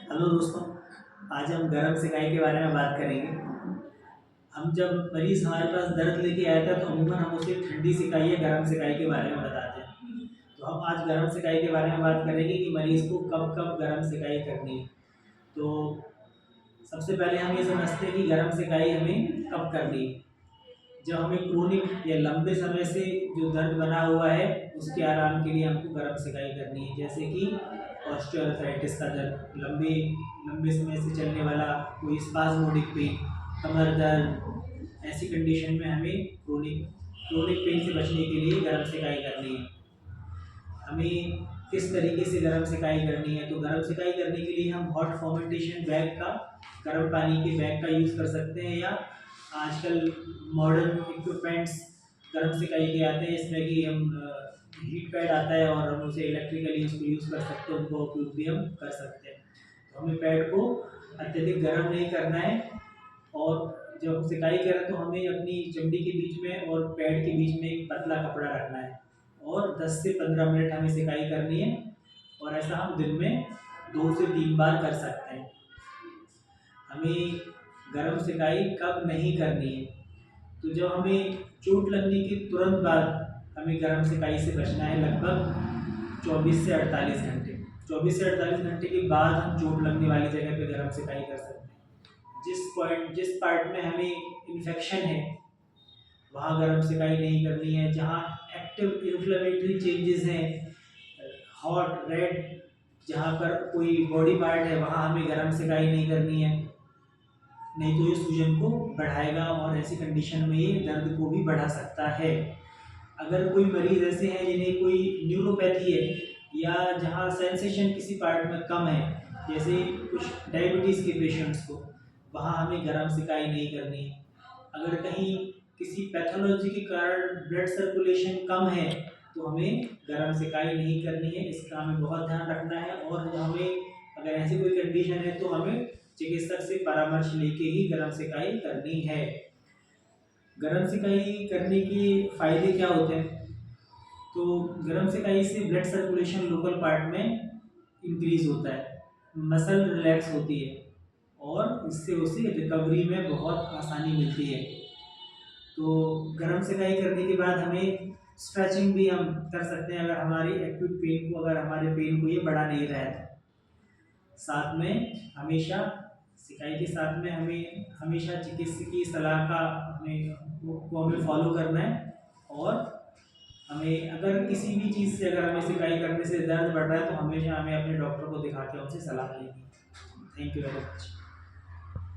Hello दोस्तों, आज हम गरम सिकाई के बारे में बात करेंगे। हम जब मरीज़ हमारे पास दर्द लेके आता है तो अमूमन हम उसे ठंडी सिकाई या गरम सिकाई के बारे में बताते हैं। तो हम आज गरम सिकाई के बारे में बात करेंगे कि मरीज़ को कब कब गरम सिकाई करनी है। तो सबसे पहले हम ये समझते हैं कि गरम सिकाई हमें कब करनी है। जब हमें क्रोनिक या लंबे समय से जो दर्द बना हुआ है उसके आराम के लिए हमको गरम सिकाई करनी है, जैसे कि ऑस्टियोआर्थराइटिस का दर्द, लंबे लंबे समय से चलने वाला कोई स्पाज़मोडिक पेन, कमर दर्द, ऐसी कंडीशन में हमें क्रोनिक क्रोनिक पेन से बचने के लिए गरम सिकाई करनी है। हमें किस तरीके से गरम सिकाई करनी है, तो गरम सिकाई करने के लिए हम हॉट फर्मेंटेशन बैग का, गर्म पानी के बैग का यूज़ कर सकते हैं, या आजकल मॉडर्न इक्विपमेंट्स गरम सिकाई के आते हैं, इसमें कि हम हीट पैड आता है और हम उसे इलेक्ट्रिकली उसको यूज़ कर सकते हैं, उनको उपयोग भी हम कर सकते हैं। तो हमें पैड को अत्यधिक गर्म नहीं करना है, और जब हम सिकाई करें तो हमें अपनी चमड़ी के बीच में और पैड के बीच में एक पतला कपड़ा रखना है, और 10 से 15 मिनट हमें सिकाई करनी है, और ऐसा हम दिन में 2 से 3 बार कर सकते हैं। हमें गरम सिकाई कब नहीं करनी है, तो जब हमें चोट लगने के तुरंत बाद हमें गरम सिकाई से बचना है, लगभग 24 से 48 घंटे। 24 से 48 घंटे के बाद हम चोट लगने वाली जगह पे गरम सिकाई कर सकते हैं। जिस पार्ट में हमें इन्फेक्शन है वहाँ गरम सिकाई नहीं करनी है। जहाँ एक्टिव इन्फ्लेमेटरी चेंजेस हैं, हॉट रेड, जहाँ पर कोई बॉडी पार्ट है वहाँ हमें गरम सिकाई नहीं करनी है, नहीं तो ये सूजन को बढ़ाएगा और ऐसी कंडीशन में ये दर्द को भी बढ़ा सकता है। अगर कोई मरीज़ ऐसे हैं जिन्हें कोई न्यूरोपैथी है, या जहाँ सेंसेशन किसी पार्ट में कम है, जैसे कुछ डायबिटीज़ के पेशेंट्स को, वहाँ हमें गरम सिकाई नहीं करनी है। अगर कहीं किसी पैथोलॉजी के कारण ब्लड सर्कुलेशन कम है तो हमें गरम सिकाई नहीं करनी है, इसका हमें बहुत ध्यान रखना है। और हमें अगर ऐसी कोई कंडीशन है तो हमें चिकित्सक से परामर्श लेके ही गरम सिकाई करनी है। गरम सिकाई करने के फ़ायदे क्या होते हैं, तो गरम सिकाई से ब्लड सर्कुलेशन लोकल पार्ट में इंक्रीज होता है, मसल रिलैक्स होती है, और इससे उसे रिकवरी में बहुत आसानी मिलती है। तो गरम सिकाई करने के बाद हमें स्ट्रेचिंग भी हम कर सकते हैं, अगर हमारी एक्यूट पेन को, अगर हमारे पेन को ये बढ़ा नहीं रहा है। साथ में हमेशा सिकाई के साथ में हमें हमेशा चिकित्सकीय सलाह का हमें फॉलो करना है। और हमें अगर किसी भी चीज़ से, अगर हमें सिकाई करने से दर्द बढ़ रहा है तो हमेशा हमें अपने डॉक्टर को दिखा के उनसे सलाह लेनी है। Thank you very much.